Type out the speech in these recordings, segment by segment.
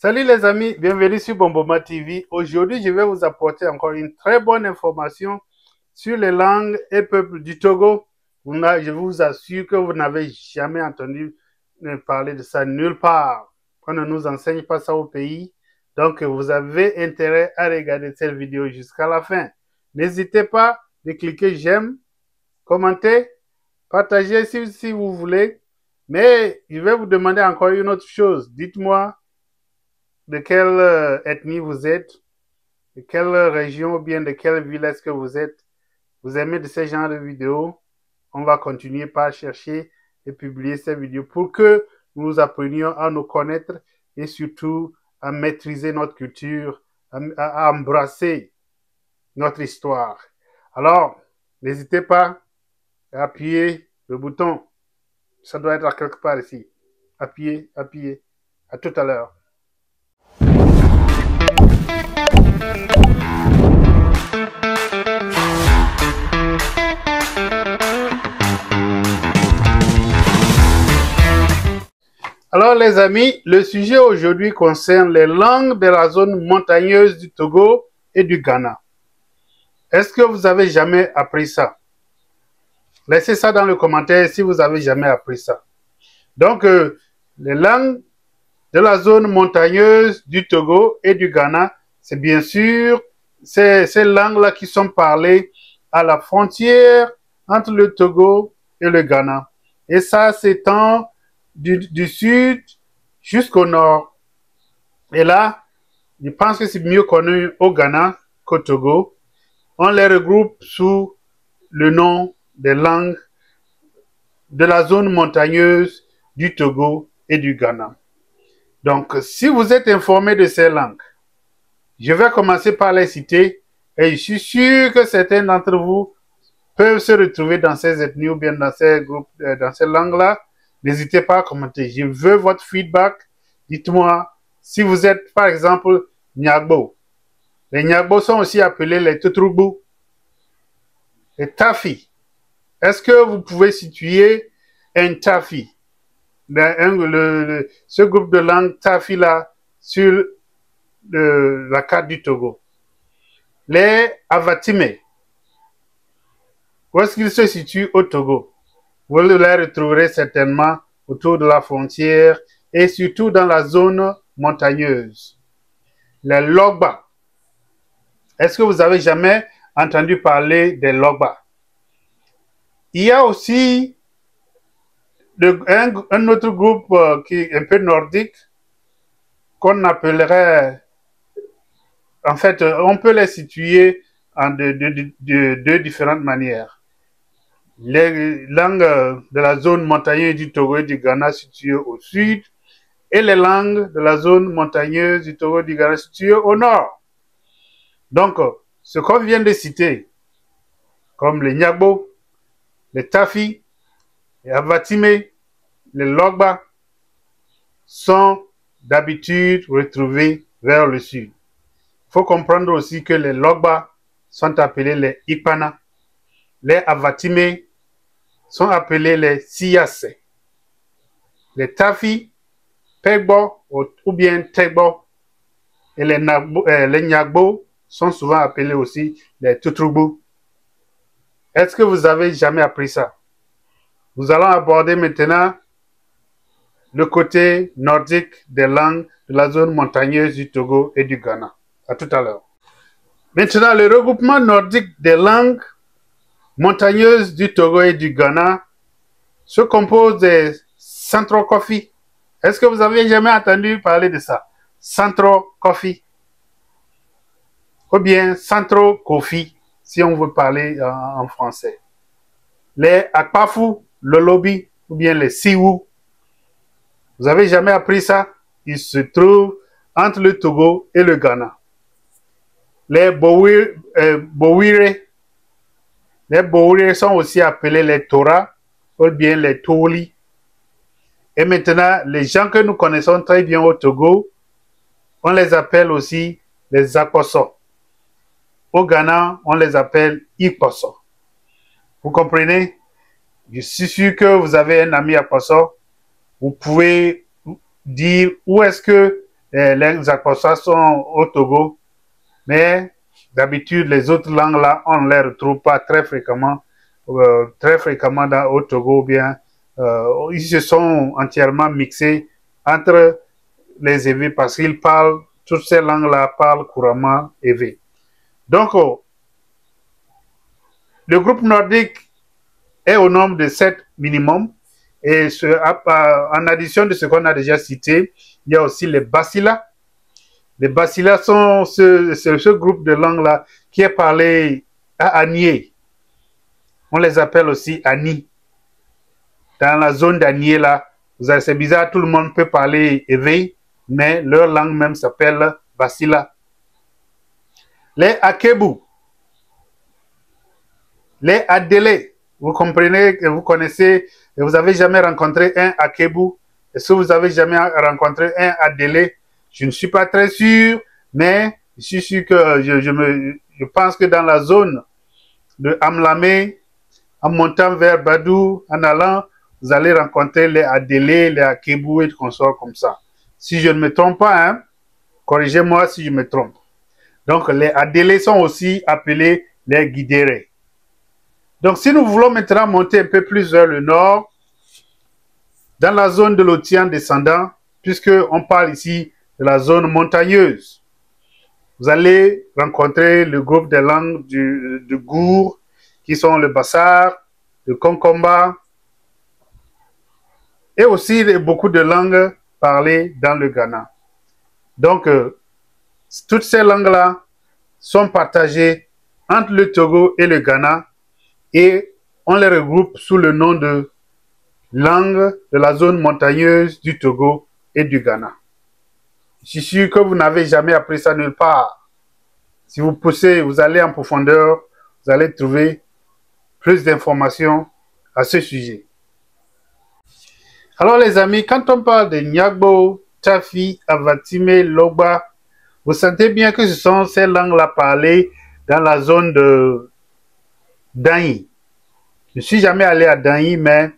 Salut les amis, bienvenue sur Bomboma TV. Aujourd'hui, je vais vous apporter encore une très bonne information sur les langues et peuples du Togo. Je vous assure que vous n'avez jamais entendu parler de ça nulle part. On ne nous enseigne pas ça au pays. Donc, vous avez intérêt à regarder cette vidéo jusqu'à la fin. N'hésitez pas de cliquer j'aime, commenter, partager si vous voulez. Mais je vais vous demander encore une autre chose. Dites-moi de quelle ethnie vous êtes, de quelle région ou bien de quelle ville est-ce que vous êtes. Vous aimez de ce genre de vidéos. On va continuer par chercher et publier ces vidéos pour que nous apprenions à nous connaître et surtout à maîtriser notre culture, à embrasser notre histoire. Alors, n'hésitez pas à appuyer le bouton. Ça doit être à quelque part ici. Appuyez, appuyez. À tout à l'heure. Alors les amis, le sujet aujourd'hui concerne les langues de la zone montagneuse du Togo et du Ghana. Est-ce que vous avez jamais appris ça? Laissez ça dans le commentaire si vous avez jamais appris ça. Donc, les langues de la zone montagneuse du Togo et du Ghana, c'est bien sûr ces langues-là qui sont parlées à la frontière entre le Togo et le Ghana. Et ça s'étend du sud jusqu'au nord. Et là, je pense que c'est mieux connu au Ghana qu'au Togo. On les regroupe sous le nom des langues de la zone montagneuse du Togo et du Ghana. Donc, si vous êtes informé de ces langues, je vais commencer par les citer et je suis sûr que certains d'entre vous peuvent se retrouver dans ces ethnies ou bien dans ces groupes, dans ces langues-là. N'hésitez pas à commenter. Je veux votre feedback. Dites-moi si vous êtes, par exemple, Nyagbo. Les Nyagbo sont aussi appelés les Tutrubu, les Tafi. Est-ce que vous pouvez situer un Tafi, ce groupe de langues Tafi-là, sur la carte du Togo? Les Avatime. Où est-ce qu'ils se situent au Togo? Vous les retrouverez certainement autour de la frontière et surtout dans la zone montagneuse. Les Logba. Est-ce que vous avez jamais entendu parler des Logba? Il y a aussi un autre groupe qui est un peu nordique qu'on appellerait, en fait, on peut les situer en deux différentes manières. Les langues de la zone montagneuse du Togo et du Ghana situées au sud et les langues de la zone montagneuse du Togo et du Ghana situées au nord. Donc, ce qu'on vient de citer, comme les Nyagbo, les Tafi, les Avatime, les Logba, sont d'habitude retrouvés vers le sud. Il faut comprendre aussi que les Logba sont appelés les Ipana. Les Avatime sont appelés les Siyase. Les Tafi, Pegbo ou bien Tegbo et les Nyagbo sont souvent appelés aussi les Tutrubu. Est-ce que vous avez jamais appris ça? Nous allons aborder maintenant le côté nordique des langues de la zone montagneuse du Togo et du Ghana. À tout à l'heure. Maintenant, le regroupement nordique des langues montagneuses du Togo et du Ghana se compose des Centro-Kofi. Est-ce que vous avez jamais entendu parler de ça? Centro-Kofi. Ou bien Centro-Kofi, si on veut parler en français. Les Akpafu, le Lobi, ou bien les Siwu. Vous avez jamais appris ça? Ils se trouvent entre le Togo et le Ghana. Les Bowire. Les Bowire sont aussi appelés les Tora ou bien les Toli. Et maintenant, les gens que nous connaissons très bien au Togo, on les appelle aussi les Akposo. Au Ghana, on les appelle Ikposo. Vous comprenez? Je suis sûr que vous avez un ami Akposo. Vous pouvez dire où est-ce que les Akpossa sont au Togo, mais d'habitude, les autres langues-là, on ne les retrouve pas très fréquemment au Togo, ou bien ils se sont entièrement mixés entre les Evé parce qu'ils parlent, toutes ces langues-là parlent couramment Evé. Donc, le groupe nordique est au nombre de 7 minimum. Et en addition de ce qu'on a déjà cité, il y a aussi les Basila. Les Basila sont ce groupe de langues-là qui est parlé à Anié. On les appelle aussi Ani. Dans la zone d'Anié, là, c'est bizarre, tout le monde peut parler éveil, mais leur langue même s'appelle Basila. Les Akebu. Les Adélé. Vous comprenez, vous connaissez, vous avez jamais rencontré un Akebu. Est-ce que vous avez jamais rencontré un Adélé? Je ne suis pas très sûr, mais je suis sûr que je pense que dans la zone de Amlamé, en montant vers Badou, en allant, vous allez rencontrer les Adélé, les Akebu et des consorts comme ça. Si je ne me trompe pas, hein, corrigez-moi si je me trompe. Donc, les Adélé sont aussi appelés les Guidérés. Donc, si nous voulons maintenant monter un peu plus vers le nord, dans la zone de l'Otian descendant, puisqu'on parle ici de la zone montagneuse, vous allez rencontrer le groupe des langues du Gour, qui sont le Bassar, le Konkomba, et aussi beaucoup de langues parlées dans le Ghana. Donc, toutes ces langues-là sont partagées entre le Togo et le Ghana, et on les regroupe sous le nom de langues de la zone montagneuse du Togo et du Ghana. Je suis sûr que vous n'avez jamais appris ça nulle part. Si vous poussez, vous allez en profondeur, vous allez trouver plus d'informations à ce sujet. Alors les amis, quand on parle de Nyagbo, Tafi, Avatime, Logba, vous sentez bien que ce sont ces langues-là parlées dans la zone de Danyi. Je ne suis jamais allé à Danyi, mais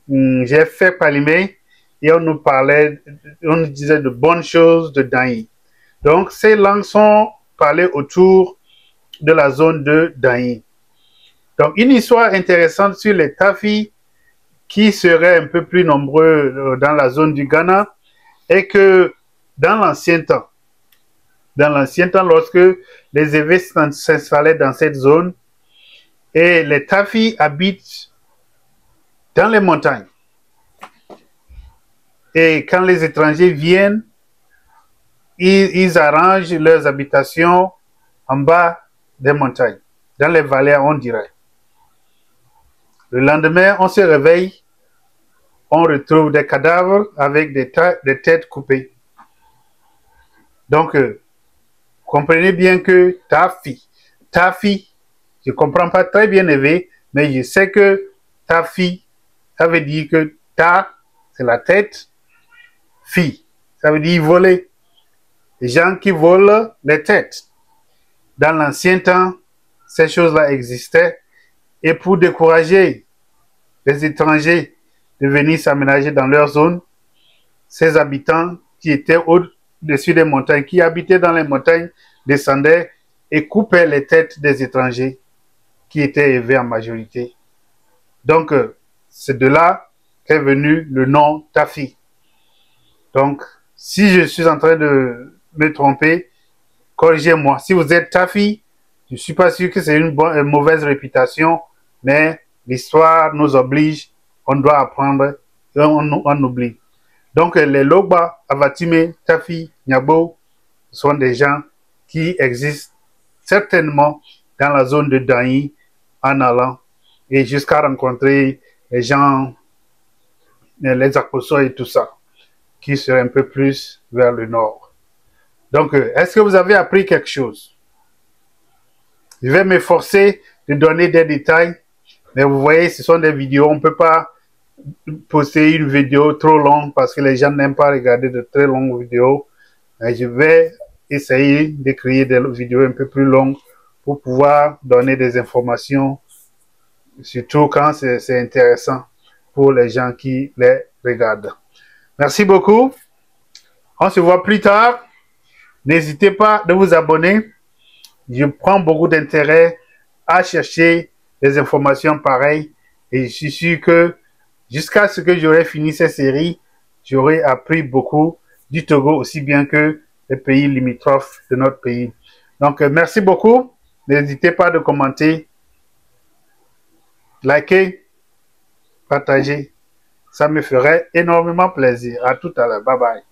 j'ai fait Palimé et on nous parlait, on nous disait de bonnes choses de Danyi. Donc ces langues sont parlées autour de la zone de Danyi. Donc une histoire intéressante sur les Tafi qui seraient un peu plus nombreux dans la zone du Ghana est que dans l'ancien temps, lorsque les Evé s'installaient dans cette zone, et les Tafi habitent dans les montagnes. Et quand les étrangers viennent, ils arrangent leurs habitations en bas des montagnes, dans les vallées, on dirait. Le lendemain, on se réveille, on retrouve des cadavres avec des têtes coupées. Donc, comprenez bien que Tafi, je ne comprends pas très bien Evé, mais je sais que Tafi, ça veut dire que Ta, c'est la tête, Fi, ça veut dire voler. Les gens qui volent les têtes. Dans l'ancien temps, ces choses-là existaient. Et pour décourager les étrangers de venir s'aménager dans leur zone, ces habitants qui étaient au-dessus des montagnes, qui habitaient dans les montagnes, descendaient et coupaient les têtes des étrangers qui étaient élevés en majorité. Donc, c'est de là qu'est venu le nom Tafi. Donc, si je suis en train de me tromper, corrigez-moi. Si vous êtes Tafi, je ne suis pas sûr que c'est une mauvaise réputation, mais l'histoire nous oblige, on doit apprendre, on oublie. Donc, les Logba, Avatime, Tafi, Nyagbo sont des gens qui existent certainement dans la zone de Danyi en allant et jusqu'à rencontrer les gens, les Akposso et tout ça, qui seraient un peu plus vers le nord. Donc, est-ce que vous avez appris quelque chose? Je vais m'efforcer de donner des détails, mais vous voyez, ce sont des vidéos, on ne peut pas poster une vidéo trop longue parce que les gens n'aiment pas regarder de très longues vidéos. Mais je vais essayer de créer des vidéos un peu plus longues pour pouvoir donner des informations, surtout quand c'est intéressant pour les gens qui les regardent. Merci beaucoup. On se voit plus tard. N'hésitez pas de vous abonner. Je prends beaucoup d'intérêt à chercher des informations pareilles et je suis sûr que jusqu'à ce que j'aurai fini cette série, j'aurai appris beaucoup du Togo aussi bien que les pays limitrophes de notre pays. Donc, merci beaucoup. N'hésitez pas de commenter, liker, partager. Ça me ferait énormément plaisir. À tout à l'heure. Bye bye.